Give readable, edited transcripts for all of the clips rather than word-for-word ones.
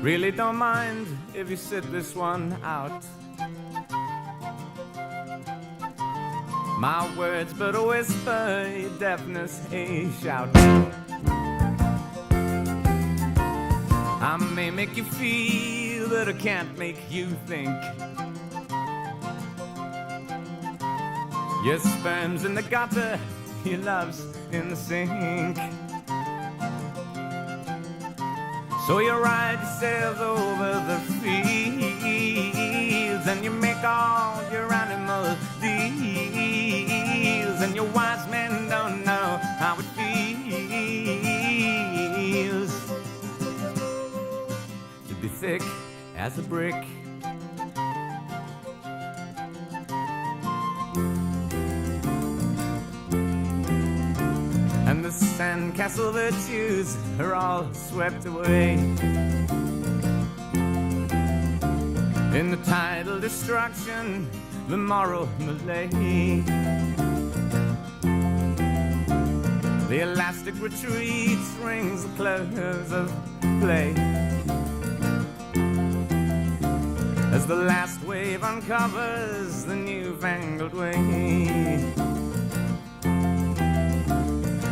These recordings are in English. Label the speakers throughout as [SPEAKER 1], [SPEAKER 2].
[SPEAKER 1] Really don't mind if you sit this one out. My words but a whisper, your deafness a shout. I may make you feel, but I can't make you think. Your sperm's in the gutter, your love's in the sink. So you ride yourselves over the fields, and you make all your animal deals, and your wise men don't know how it feels to be thick as a brick. And the sandcastle virtues are all swept away in the tidal destruction, the moral malaise. The elastic retreats rings the close of play as the last wave uncovers the newfangled way.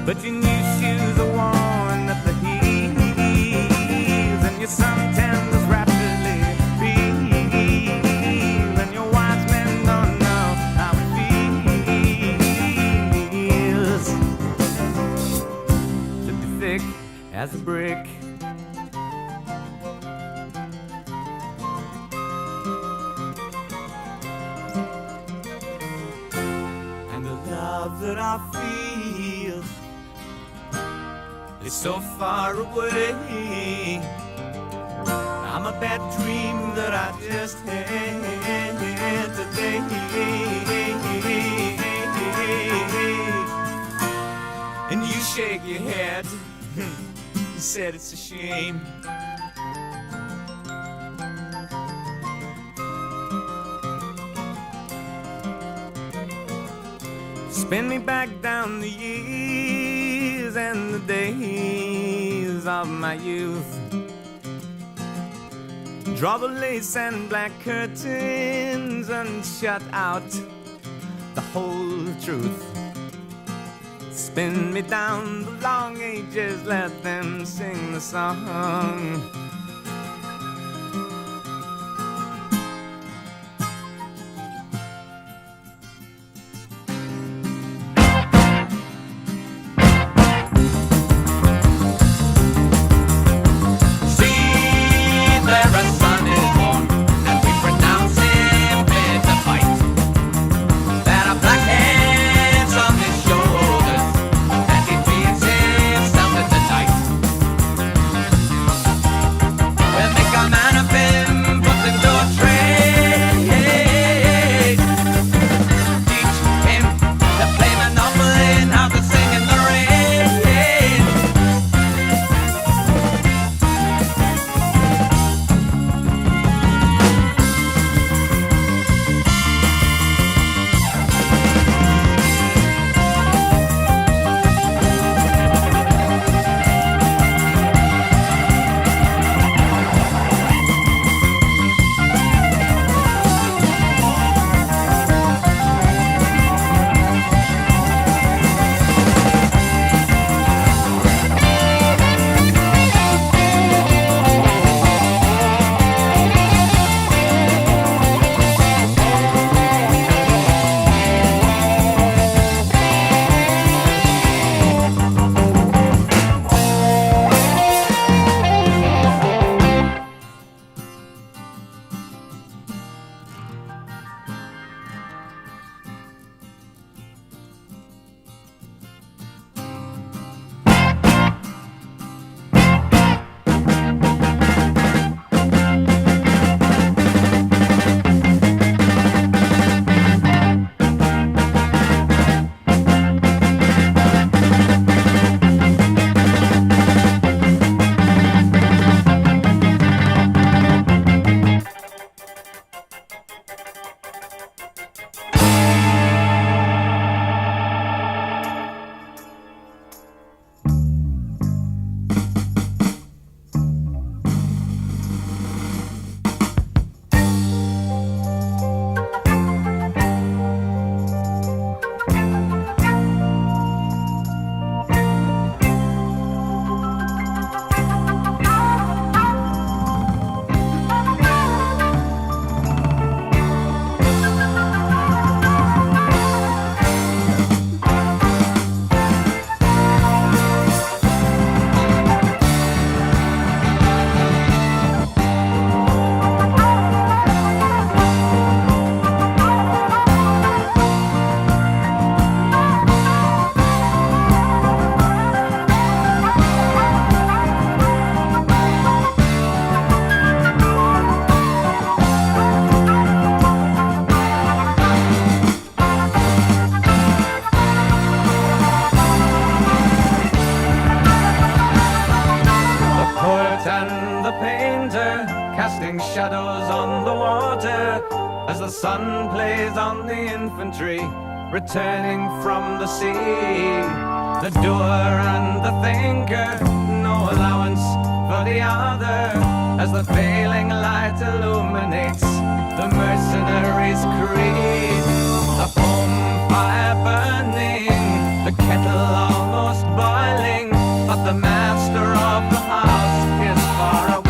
[SPEAKER 1] But your new shoes are worn at the heels, and your suntans rapidly peel, and your wise men don't know how it feels to be thick as a brick. And the love that I feel is so far away. I'm a bad dream that I just had today. And you shake your head, you said it's a shame. Spin me back down the years and the days of my youth. Draw the lace and black curtains and shut out the whole truth. Spin me down the long ages, let them sing the song. shadows on the water as the sun plays on the infantry returning from the sea. The doer and the thinker, no allowance for the other, as the failing light illuminates the mercenaries' creed. The home fire burning, the kettle almost boiling, but the master of the house is far away.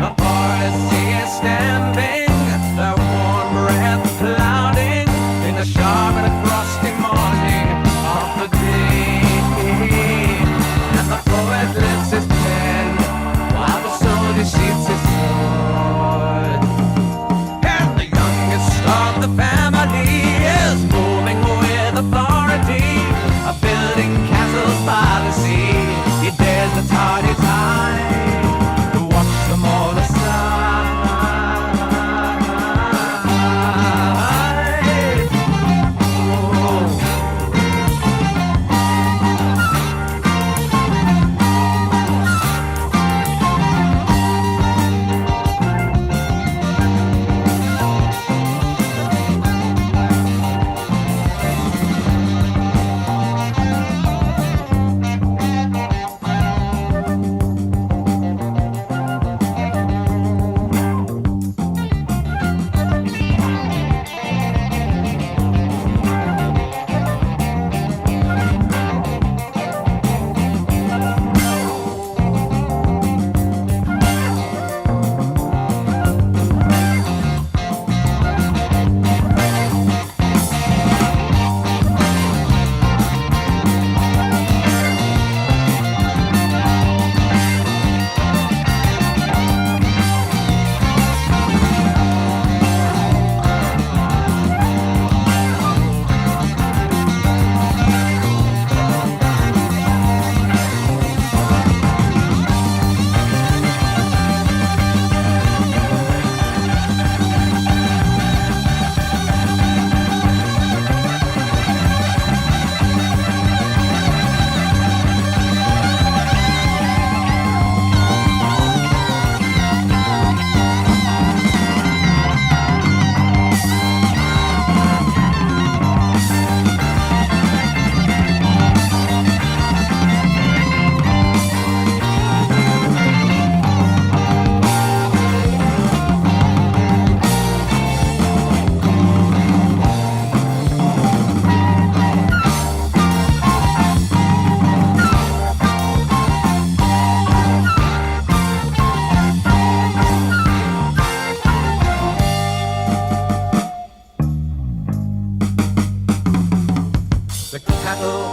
[SPEAKER 1] The horse is stamping, their warm breath clouding in the sharp and frosty morning of the day. And the poet lifts his pen while the soldier sheathes his sword. And the youngest of the family is moving with authority, building castles by the sea. He dares the tardy tide to watch them all aside.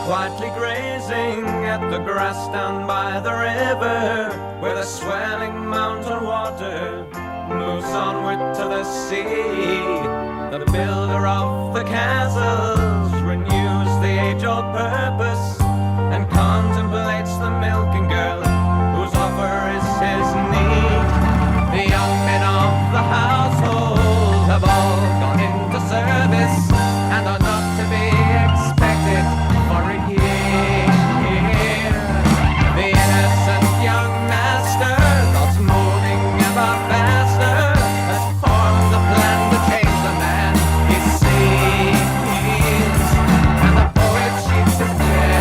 [SPEAKER 1] Quietly grazing at the grass down by the river, where the swelling mountain water moves onward to the sea. The builder of the castles renews the age-old purpose and contemplates the milking girl whose offer is his need. The young men of the household have all gone into service and are not to be expected for a year. The innocent young master, thoughts moving ever faster, has formed a plan to change the man he sees. And the poet sheets his pen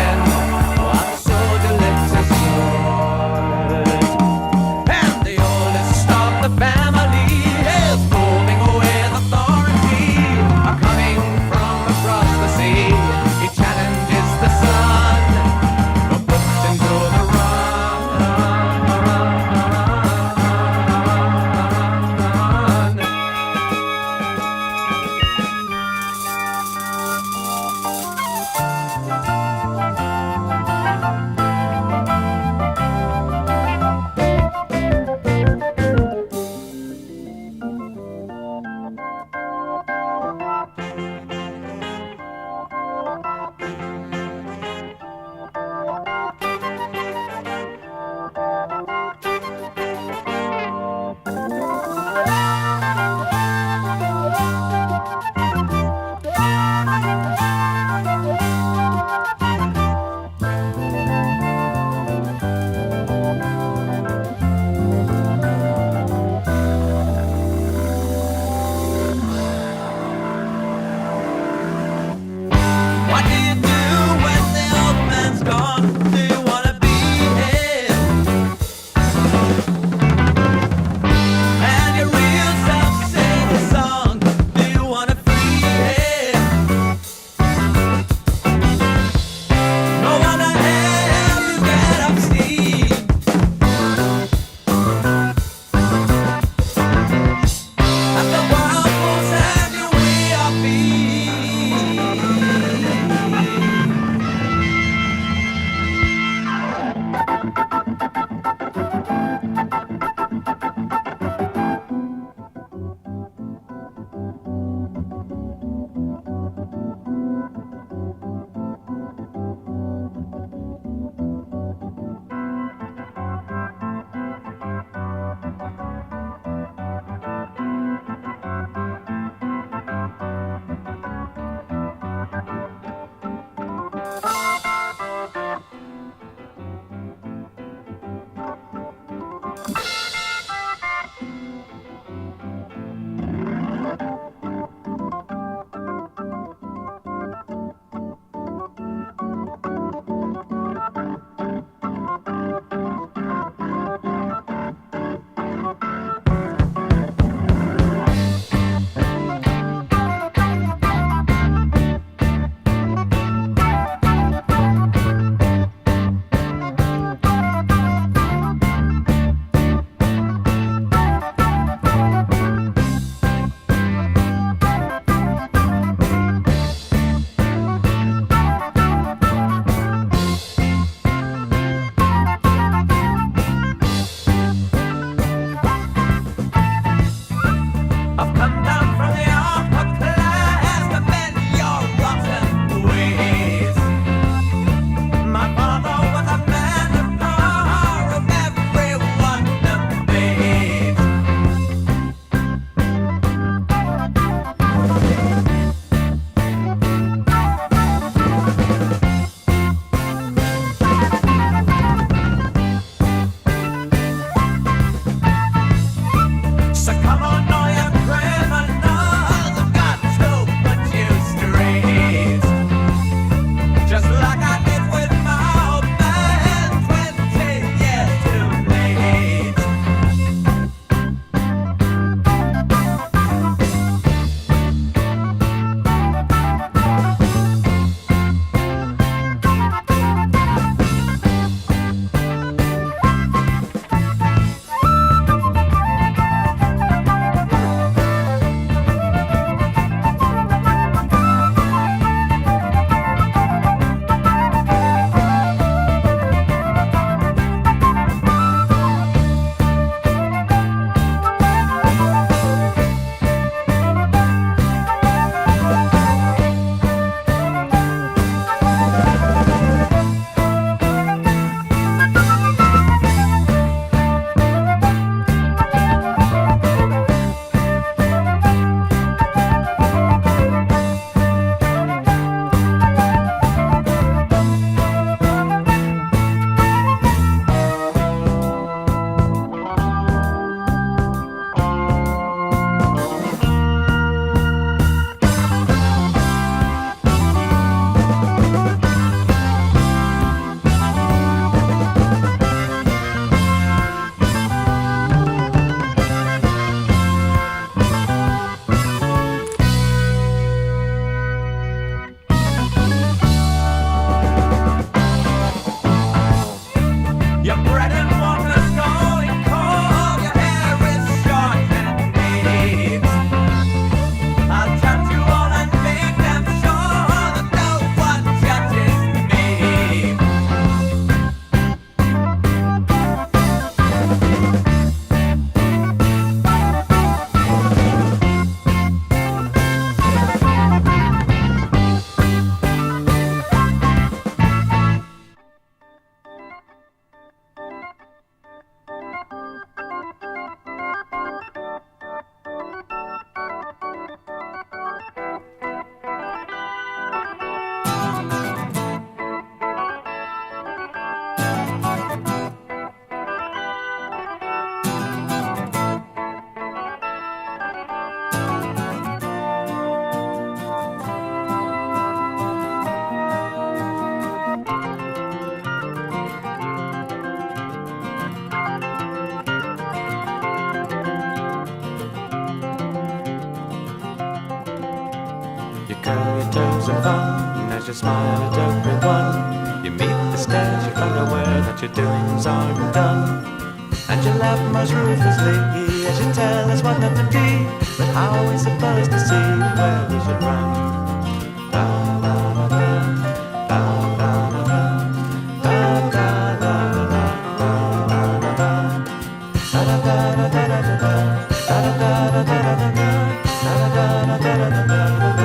[SPEAKER 1] joys and fun as you smile at everyone. You meet the stares, you find aware that your doings aren't done, and you laugh most ruthlessly as you tell us what not to be. But how are we supposed to see where we should run? La la la la, la la la la, la la la la, la la la la, la la la la la, la la la la la, la la la la.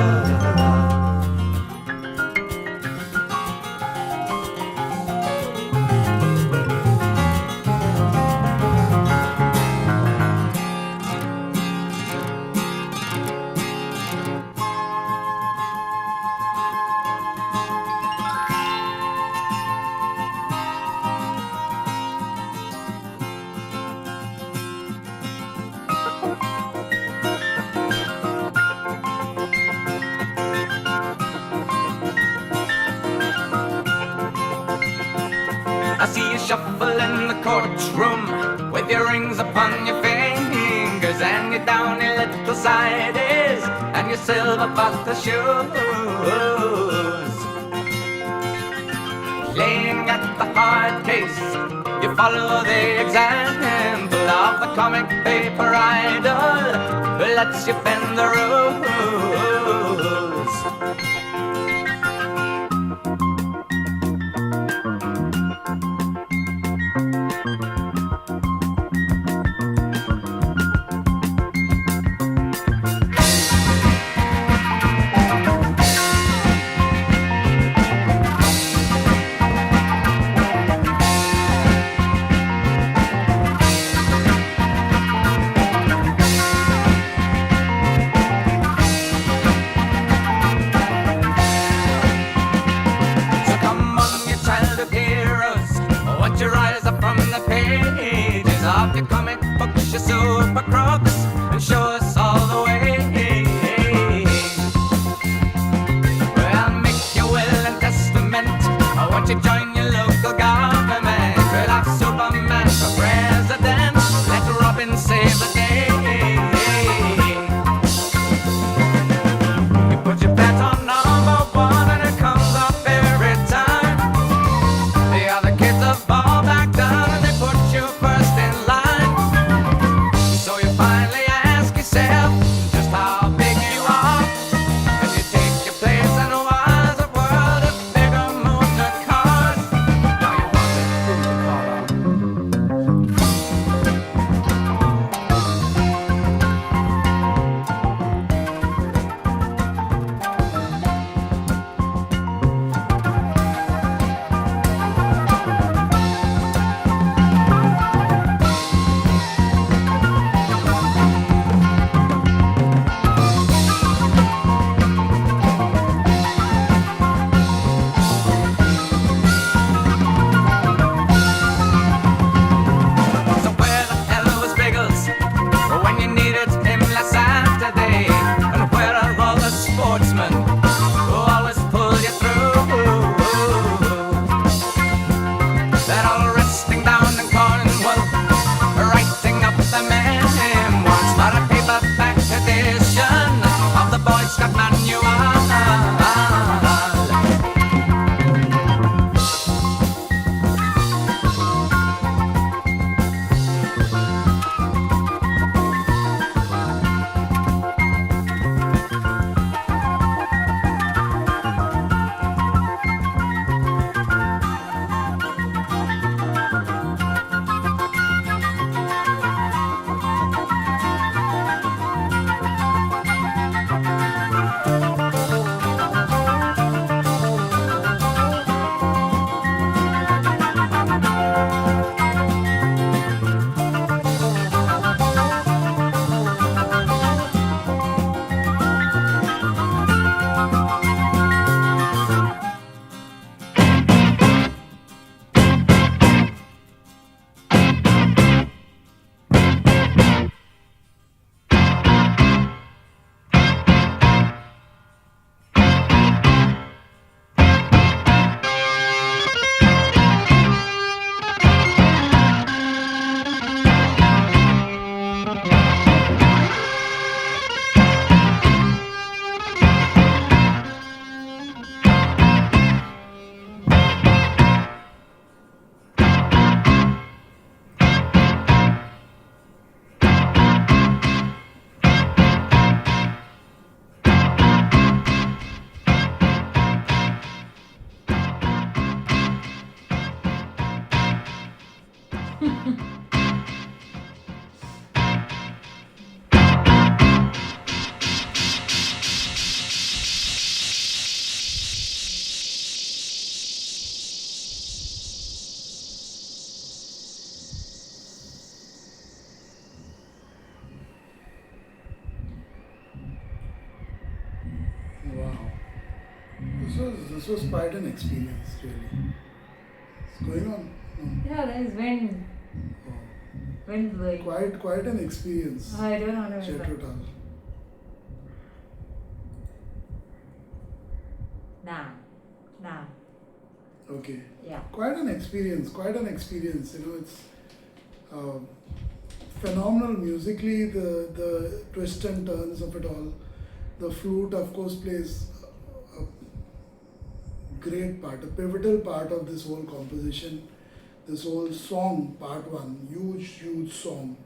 [SPEAKER 1] I see you shuffle in the courtroom with your rings upon your fingers and your downy little sideys and your silver buckle shoes. Playing at the hard case, you follow the example of the comic paper idol who lets you bend the rules. Your comic books, your super crooks, and show us all the way. Well, make your will and testament. I want you to join your local government. We'll have Superman for president. Let Robin save the day. You put your bet on number one and it comes up every time. The other kids have all backed down and they put you first in line. Finally ask yourself just how big you are as you take your place in a wiser world of bigger moons and cars.
[SPEAKER 2] was quite an experience, really. It's going on. No.
[SPEAKER 3] Yeah, there is wind.
[SPEAKER 2] Oh.
[SPEAKER 3] Wind blowing.
[SPEAKER 2] Quite an experience.
[SPEAKER 3] I don't know what it is.
[SPEAKER 2] JETHRO TULL.
[SPEAKER 3] Nah.
[SPEAKER 2] Okay.
[SPEAKER 3] Yeah.
[SPEAKER 2] Quite an experience. You know, it's phenomenal musically. The twists and turns of it all. The flute, of course, plays a great part, a pivotal part of this whole composition. This whole song, part one, huge song.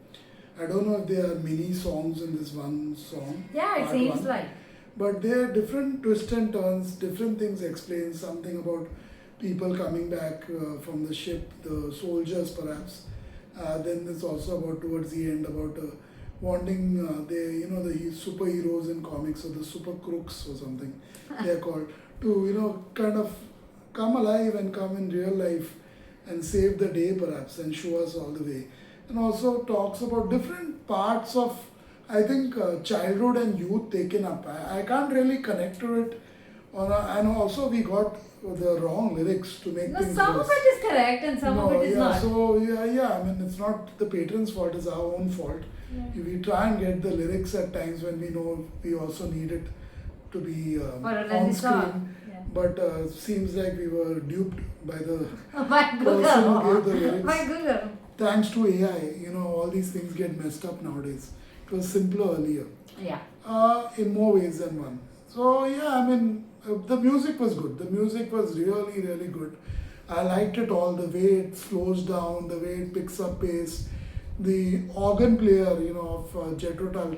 [SPEAKER 2] I don't know if there are many songs in this one song.
[SPEAKER 3] Yeah, it
[SPEAKER 2] part
[SPEAKER 3] seems
[SPEAKER 2] one.
[SPEAKER 3] like.
[SPEAKER 2] But there are different twists and turns, different things explain something about people coming back from the ship, the soldiers perhaps. Then there's also about towards the end about wanting the superheroes in comics or the super crooks or something they're called to kind of come alive and come in real life and save the day perhaps and show us all the way. And also talks about different parts of I think childhood and youth taken up. I can't really connect to it. And also we got the wrong lyrics to make
[SPEAKER 3] No,
[SPEAKER 2] things
[SPEAKER 3] some
[SPEAKER 2] worse.
[SPEAKER 3] of it is correct and some of it is not.
[SPEAKER 2] So I mean, it's not the patron's fault; it's our own fault.
[SPEAKER 3] Yeah.
[SPEAKER 2] We try and get the lyrics at times when we know we also need it to be on screen.
[SPEAKER 3] Yeah.
[SPEAKER 2] But seems like we were duped by the
[SPEAKER 3] My
[SPEAKER 2] person who gave the
[SPEAKER 3] Google.
[SPEAKER 2] lyrics.
[SPEAKER 3] My Google.
[SPEAKER 2] Thanks to AI, all these things get messed up nowadays. It was simpler earlier.
[SPEAKER 3] Yeah.
[SPEAKER 2] In more ways than one. So I mean, the music was good. The music was really good. I liked it all. The way it slows down, the way it picks up pace. The organ player, of JETHRO TULL,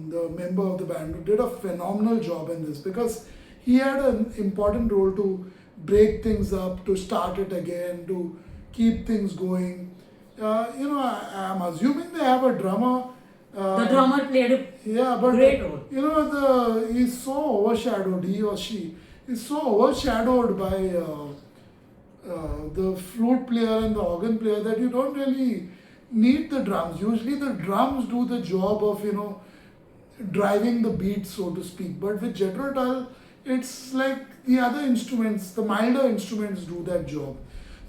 [SPEAKER 2] the member of the band, did a phenomenal job in this because he had an important role to break things up, to start it again, to keep things going. I'm assuming they have a drummer.
[SPEAKER 3] The drummer played a
[SPEAKER 2] But
[SPEAKER 3] great role.
[SPEAKER 2] he's so overshadowed. He or she is so overshadowed by the flute player and the organ player that you don't really need the drums. Usually, the drums do the job of driving the beat, so to speak. But with JETHRO TULL, it's like the other instruments, the milder instruments, do that job.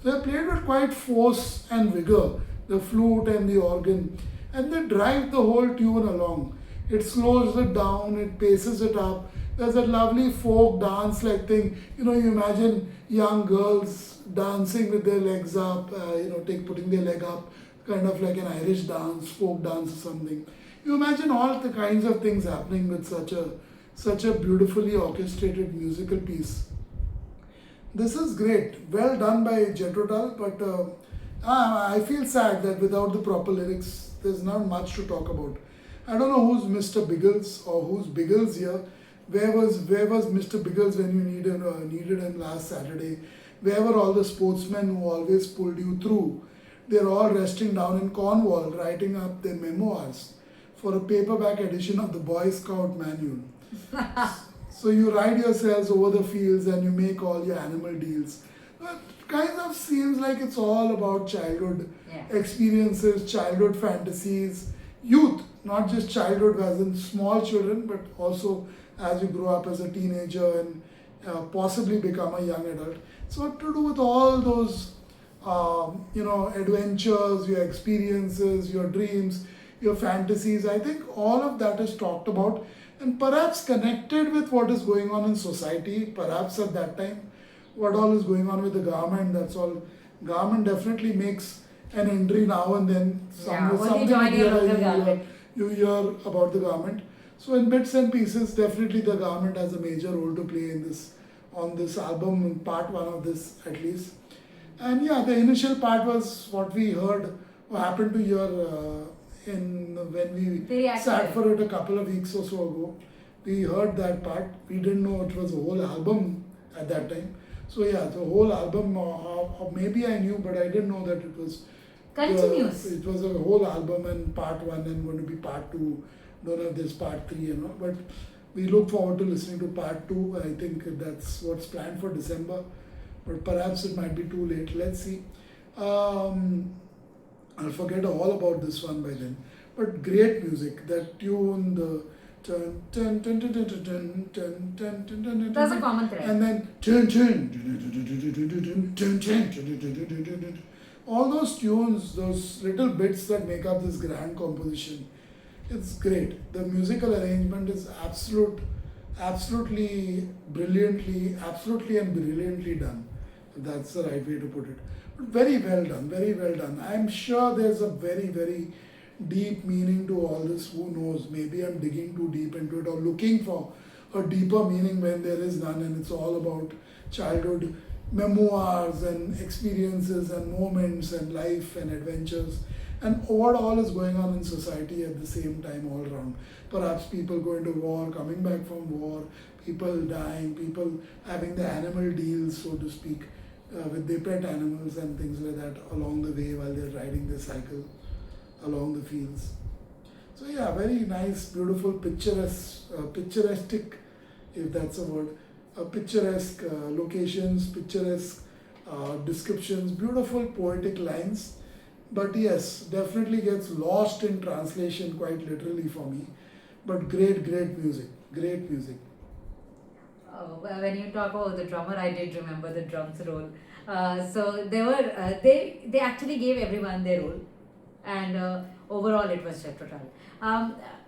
[SPEAKER 2] So they played with quite force and vigor, the flute and the organ, and they drive the whole tune along. It slows it down, it paces it up. There's a lovely folk dance like thing. You imagine young girls dancing with their legs up, putting their leg up, kind of like an Irish dance, folk dance or something. You imagine all the kinds of things happening with such a beautifully orchestrated musical piece. This is great, well done by JETHRO TULL, but I feel sad that without the proper lyrics, there's not much to talk about. I don't know who's Mr. Biggles or who's Biggles here. Where was Mr. Biggles when you needed him last Saturday? Where were all the sportsmen who always pulled you through? They're all resting down in Cornwall, writing up their memoirs for a paperback edition of the Boy Scout Manual. So you ride yourselves over the fields and you make all your animal deals. It kind of seems like it's all about childhood experiences, childhood fantasies, youth, not just childhood as in small children, but also as you grow up as a teenager and possibly become a young adult. So to do with all those, adventures, your experiences, your dreams, your fantasies, I think all of that is talked about and perhaps connected with what is going on in society, perhaps at that time, what all is going on with the government, that's all. Government definitely makes an entry now and then. You hear about the government. So in bits and pieces, definitely the government has a major role to play in this, on this album, part one of this at least. And the initial part was what we heard, what happened to hear when we sat for it a couple of weeks or so ago. We heard that part. We didn't know it was a whole album at that time. So the whole album, or maybe I knew, but I didn't know that it was
[SPEAKER 3] continuous.
[SPEAKER 2] It was a whole album and part one and going to be part two. Don't know if there's part three, but we look forward to listening to part two. I think that's what's planned for December, but perhaps it might be too late. Let's see. I'll forget all about this one by then. But great music. That tune, the Turn, turn, turn, turn, turn, turn, turn, turn, turn, turn,
[SPEAKER 3] That's a
[SPEAKER 2] turn,
[SPEAKER 3] common thread.
[SPEAKER 2] and then turn, turn, turn, turn. All those tunes, those little bits that make up this grand composition, it's great. The musical arrangement is absolutely absolutely and brilliantly done. If that's the right way to put it. But very well done, very well done. I'm sure there's a very deep meaning to all this. Who knows? Maybe I'm digging too deep into it or looking for a deeper meaning when there is none, and it's all about childhood memoirs and experiences and moments and life and adventures and what all is going on in society at the same time all around. Perhaps people going to war, coming back from war, people dying, people having the animal deals, so to speak, with their pet animals and things like that along the way while they're riding their cycle along the fields. So yeah, very nice, beautiful, picturesque, if that's a word, picturesque locations, picturesque descriptions, beautiful poetic lines. But yes, definitely gets lost in translation quite literally for me. But great music, great music.
[SPEAKER 3] Well, when you talk about the drummer, I did remember the drums role. So they actually gave everyone their role, and overall it was JETHRO Tull.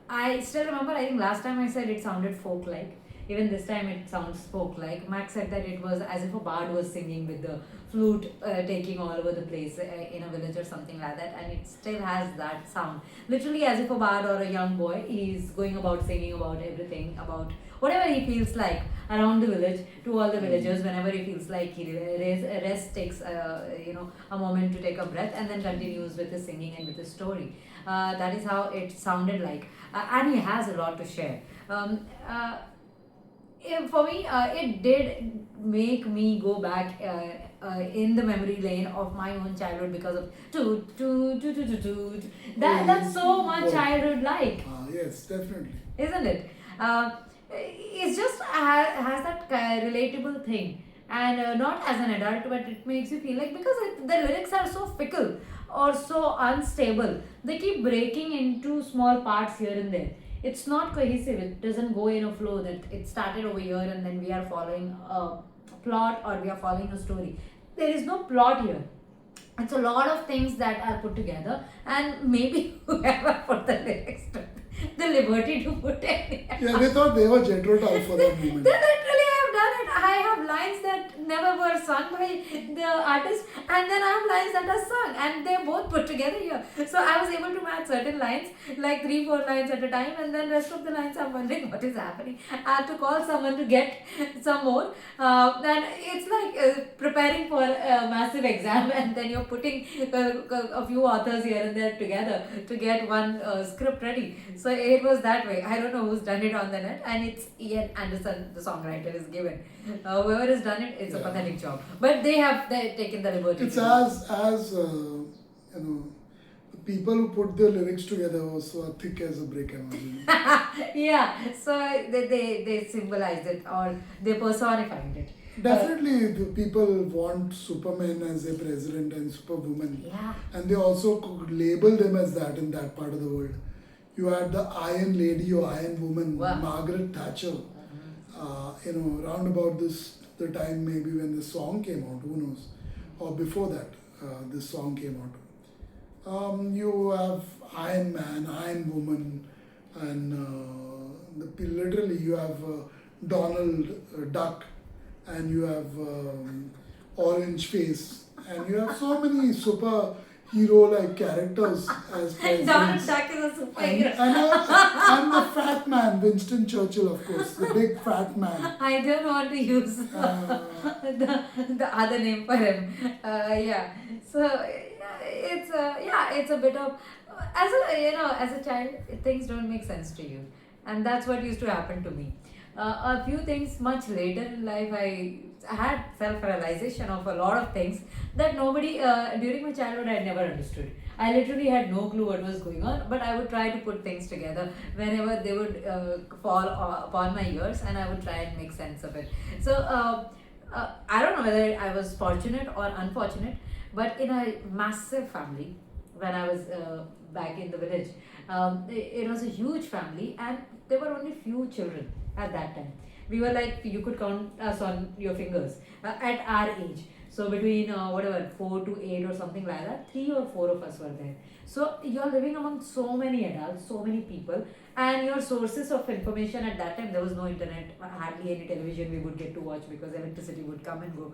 [SPEAKER 3] I still remember. I think last time I said it sounded folk-like. Even this time it sounds folk-like. Max said that it was as if a bard was singing with the flute taking all over the place in a village or something like that, and it still has that sound. Literally as if a bard or a young boy is going about singing about everything, about whatever he feels like around the village to all the villagers whenever he feels like he takes a moment to take a breath and then continues with his singing and with his story. That is how it sounded like, and he has a lot to share. For me, it did make me go back in the memory lane of my own childhood because of toot. That's so much childhood like,
[SPEAKER 2] Yes, definitely.
[SPEAKER 3] isn't it? It's just has that relatable thing, and not as an adult, but it makes you feel like because the lyrics are so fickle or so unstable, they keep breaking into small parts here and there. It's not cohesive. It doesn't go in a flow that it started over here and then we are following a plot or we are following a story. There is no plot here. It's a lot of things that are put together, and maybe whoever put the lyrics took the liberty to put it.
[SPEAKER 2] Yeah, they thought they were JETHRO Tull for that moment.
[SPEAKER 3] They literally have done it. I have lines that never were sung by the artist, and then I have lines that are sung, and they're both put together here. So I was able to match certain lines, like 3-4 lines at a time, and then rest of the lines I'm wondering what is happening. I have to call someone to get some more. And it's like preparing for a massive exam, and then you're putting a few authors here and there together to get one script ready. So it was that way. I don't know who's done it on the net, and it's Ian Anderson, the songwriter, is given. Whoever has done it, it's a pathetic job. But they taken the liberty.
[SPEAKER 2] It's as the people who put the lyrics together also are thick as a brick, I imagine.
[SPEAKER 3] Yeah, so they symbolized it or they personified it.
[SPEAKER 2] Definitely, the people want Superman as a president and Superwoman.
[SPEAKER 3] Yeah.
[SPEAKER 2] And they also could label them as that in that part of the world. You had the Iron Lady or Iron Woman,
[SPEAKER 3] Wow.
[SPEAKER 2] Margaret Thatcher. Round about the time maybe when the song came out, who knows, or before that, this song came out. You have Iron Man, Iron Woman, and literally you have Donald Duck, and you have Orange Face, and you have so many superhero-like characters as
[SPEAKER 3] And
[SPEAKER 2] presidents.
[SPEAKER 3] Donald Duck is a superhero.
[SPEAKER 2] And the fat man, Winston Churchill, of course, the big fat man.
[SPEAKER 3] I don't want to use the other name for him. Yeah. So it's a bit of as a child, things don't make sense to you, and that's what used to happen to me. A few things much later in life, I had self-realization of a lot of things that nobody during my childhood I had never understood. I literally had no clue what was going on, but I would try to put things together whenever they would fall upon my ears, and I would try and make sense of it. So I don't know whether I was fortunate or unfortunate, but in a massive family, when I was back in the village. It was a huge family, and there were only few children at that time. We were like, you could count us on your fingers at our age. So between whatever 4 to 8 or something like that, 3 or 4 of us were there. So you're living among so many adults, so many people, and your sources of information at that time, there was no internet, hardly any television we would get to watch because electricity would come and go.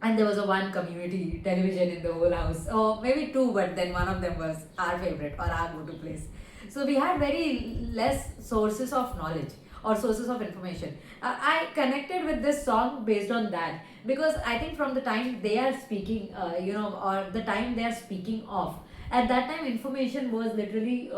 [SPEAKER 3] And there was a one community television in the whole house, or maybe two, but then one of them was our favorite or our go-to place. So we had very less sources of knowledge or sources of information. I connected with this song based on that, because I think from the time they are speaking, or the time they are speaking of, at that time information was literally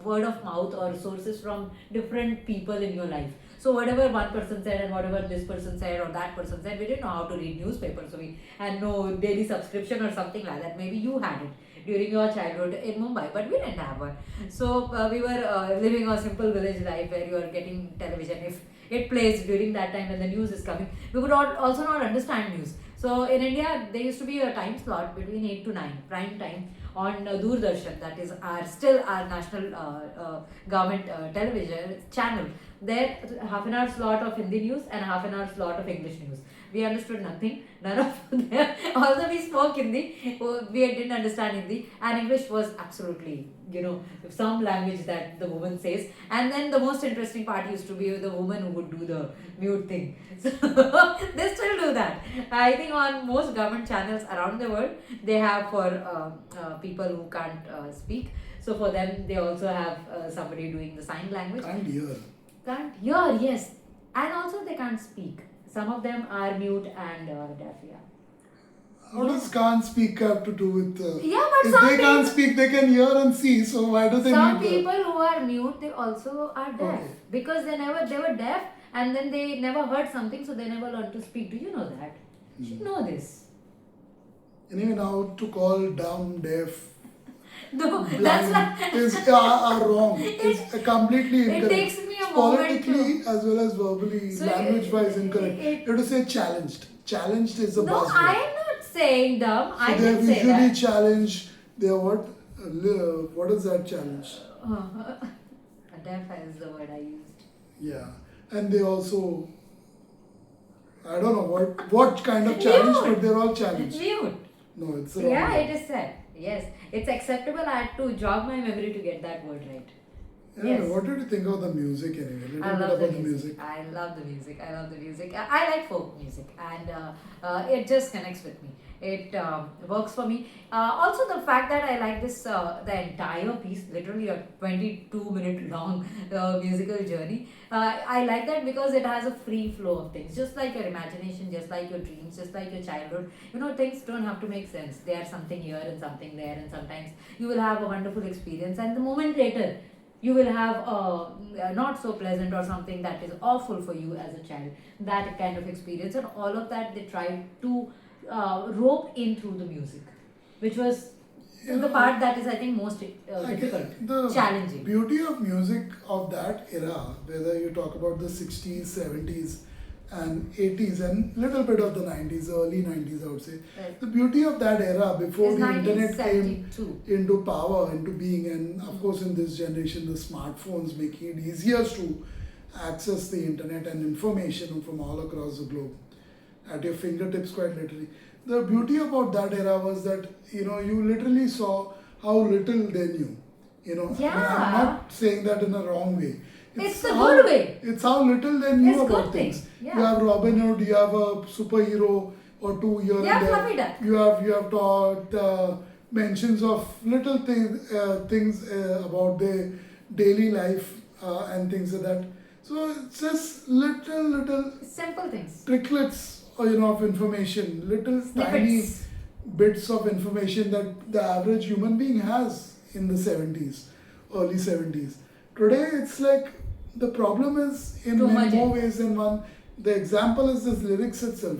[SPEAKER 3] word of mouth or sources from different people in your life. So whatever one person said and whatever this person said or that person said, we didn't know how to read newspapers, so we had no daily subscription or something like that. Maybe you had it during your childhood in Mumbai, but we didn't have one. So we were living a simple village life where you are getting television. If it plays during that time when the news is coming, we would also not understand news. So in India, there used to be a time slot between 8 to 9, prime time, on Doordarshan, that is still our national government television channel. There, half an hour slot of Hindi news and half an hour slot of English news. We understood nothing. None of them. Although we spoke Hindi, we didn't understand Hindi, and English was absolutely, some language that the woman says. And then the most interesting part used to be the woman who would do the mute thing. So they still do that. I think on most government channels around the world, they have for people who can't speak. So for them, they also have somebody doing the sign language.
[SPEAKER 2] Can't hear.
[SPEAKER 3] Can't hear, yes. And also they can't speak. Some of them are mute and deaf, yeah.
[SPEAKER 2] How does can't speak have to do with...
[SPEAKER 3] Yeah, but
[SPEAKER 2] if
[SPEAKER 3] some
[SPEAKER 2] they can't
[SPEAKER 3] people-
[SPEAKER 2] speak, they can hear and see. So why do they
[SPEAKER 3] Some
[SPEAKER 2] need
[SPEAKER 3] people who are mute, they also are deaf.
[SPEAKER 2] Okay.
[SPEAKER 3] Because they were deaf, and then they never heard something, so they never learned to speak. Do you know that? You should know this.
[SPEAKER 2] Anyway, now to call dumb, deaf,
[SPEAKER 3] No, that's
[SPEAKER 2] blind
[SPEAKER 3] like...
[SPEAKER 2] is are wrong. It's completely incorrect.
[SPEAKER 3] takes me a
[SPEAKER 2] It's
[SPEAKER 3] moment
[SPEAKER 2] politically as well as verbally,
[SPEAKER 3] So
[SPEAKER 2] language-wise incorrect.
[SPEAKER 3] it-
[SPEAKER 2] You have to say challenged. Challenged is the
[SPEAKER 3] No,
[SPEAKER 2] buzzword.
[SPEAKER 3] I am not saying dumb.
[SPEAKER 2] So
[SPEAKER 3] I
[SPEAKER 2] they are
[SPEAKER 3] didn't say
[SPEAKER 2] visually
[SPEAKER 3] that.
[SPEAKER 2] challenged. They are what? What is that challenge?
[SPEAKER 3] Deaf is the word I used.
[SPEAKER 2] Yeah, and they also, I don't know what kind of challenge,
[SPEAKER 3] Mute.
[SPEAKER 2] but they're all challenged.
[SPEAKER 3] Mute.
[SPEAKER 2] No, it's the wrong
[SPEAKER 3] Yeah,
[SPEAKER 2] word.
[SPEAKER 3] it is said. Yes, it's acceptable. I had to jog my memory to get that word right.
[SPEAKER 2] Anyway,
[SPEAKER 3] Yes.
[SPEAKER 2] what did you think of the music anyway? A
[SPEAKER 3] I
[SPEAKER 2] little
[SPEAKER 3] love
[SPEAKER 2] bit
[SPEAKER 3] the
[SPEAKER 2] about
[SPEAKER 3] music. I love the music. I love the music. I like folk music, and it just connects with me. It works for me. Also, the fact that I like this, the entire piece, literally a 22-minute long musical journey. I like that because it has a free flow of things, just like your imagination, just like your dreams, just like your childhood. Things don't have to make sense. There's something here and something there, and sometimes you will have a wonderful experience, and the moment later, you will have a not so pleasant or something that is awful for you as a child. That kind of experience, and all of that they tried to rope in through the music, which was the part that is, I think, most difficult,
[SPEAKER 2] The
[SPEAKER 3] challenging.
[SPEAKER 2] beauty of music of that era, whether you talk about the 60s, 70s, and 80s, and little bit of the 90s, early 90s, I would say.
[SPEAKER 3] Right.
[SPEAKER 2] The beauty of that era, before
[SPEAKER 3] Is
[SPEAKER 2] the internet came
[SPEAKER 3] 1972.
[SPEAKER 2] into power, into being, and of course in this generation, the smartphones making it easier to access the internet and information from all across the globe at your fingertips, quite literally. The beauty about that era was that you literally saw how little they knew.
[SPEAKER 3] Yeah.
[SPEAKER 2] I'm not saying that in a wrong way.
[SPEAKER 3] It's the good way.
[SPEAKER 2] It's how little they knew
[SPEAKER 3] It's
[SPEAKER 2] about
[SPEAKER 3] good
[SPEAKER 2] things.
[SPEAKER 3] thing. Yeah.
[SPEAKER 2] You have Robin Hood, you have a superhero or two here
[SPEAKER 3] Yeah,
[SPEAKER 2] and
[SPEAKER 3] Fluffy
[SPEAKER 2] there.
[SPEAKER 3] Duck.
[SPEAKER 2] You have taught mentions of little things about their daily life and things like that. So it's just little
[SPEAKER 3] Simple things.
[SPEAKER 2] tricklets of information, little tiny
[SPEAKER 3] Snippets.
[SPEAKER 2] bits of information that the average human being has in the 70s, early 70s. Today it's like the problem is in
[SPEAKER 3] Too
[SPEAKER 2] many
[SPEAKER 3] much
[SPEAKER 2] more ways than one. The example is this lyrics itself.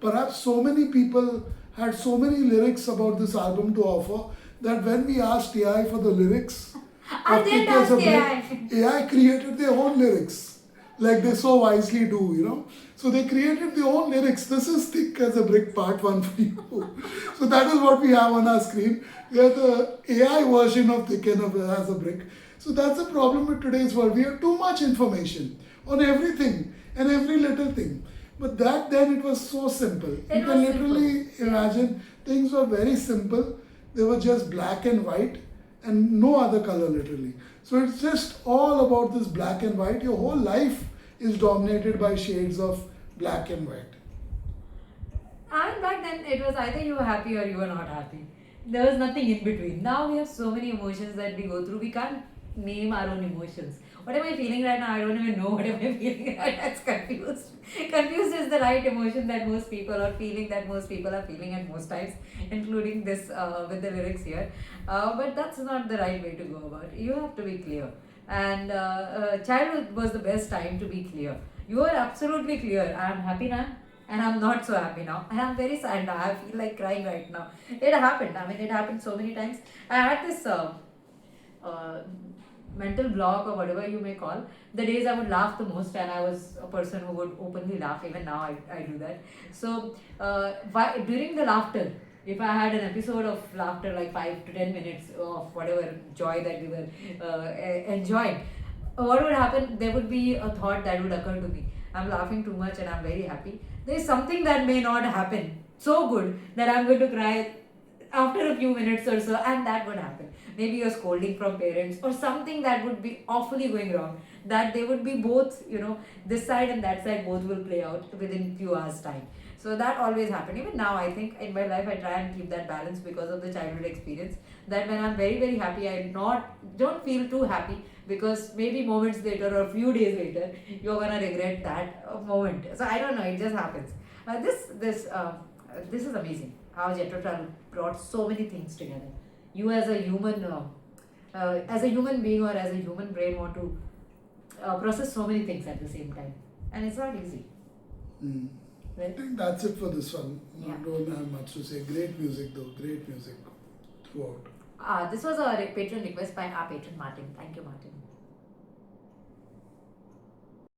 [SPEAKER 2] Perhaps so many people had so many lyrics about this album to offer that when we asked AI for the lyrics,
[SPEAKER 3] I
[SPEAKER 2] of
[SPEAKER 3] did
[SPEAKER 2] Kick as a
[SPEAKER 3] ask
[SPEAKER 2] Brick, AI created their own lyrics. like they so wisely do, So they created their own lyrics. This is thick as a brick, part one for you. So that is what we have on our screen. We have the AI version of thick as a brick. So that's the problem with today's world. We have too much information on everything and every little thing. But that then it was so simple.
[SPEAKER 3] It
[SPEAKER 2] You
[SPEAKER 3] was
[SPEAKER 2] can literally
[SPEAKER 3] simple.
[SPEAKER 2] imagine things were very simple. They were just black and white and no other color literally. So it's just all about this black and white. Your whole life is dominated by shades of black and white.
[SPEAKER 3] And back then, it was either you were happy or you were not happy. There was nothing in between. Now we have so many emotions that we go through. We can't name our own emotions. What am I feeling right now? I don't even know what am I feeling. That's confused. Confused is the right emotion that most people or feeling that most people are feeling at most times, including this with the lyrics here. But that's not the right way to go about it. You have to be clear. And childhood was the best time to be clear. You are absolutely clear. I am happy now and I'm not so happy now. And I'm very sad now. I feel like crying right now. It happened. I mean, it happened so many times. I had this uh, mental block or whatever you may call. The days I would laugh the most, and I was a person who would openly laugh. Even now, I do that. So, during the laughter, if I had an episode of laughter, like 5 to 10 minutes of whatever joy that we were enjoying, what would happen? There would be a thought that would occur to me. I'm laughing too much and I'm very happy. There is something that may not happen so good that I'm going to cry after a few minutes or so, and that would happen. Maybe a scolding from parents or something that would be awfully going wrong, that they would be both, this side and that side both will play out within few hours time. So that always happened. Even now, I think in my life I try and keep that balance because of the childhood experience, that when I'm very very happy, I don't feel too happy, because maybe moments later or a few days later you're gonna regret that moment. So I don't know, it just happens. This is amazing how JETHRO brought so many things together. You as a human being or as a human brain want to process so many things at the same time, and it's not easy.
[SPEAKER 2] I
[SPEAKER 3] Right?
[SPEAKER 2] think that's it for this one.
[SPEAKER 3] Yeah.
[SPEAKER 2] I don't have much to say. Great music though, great music throughout.
[SPEAKER 3] This was a patron request by our patron Martin. Thank you, Martin.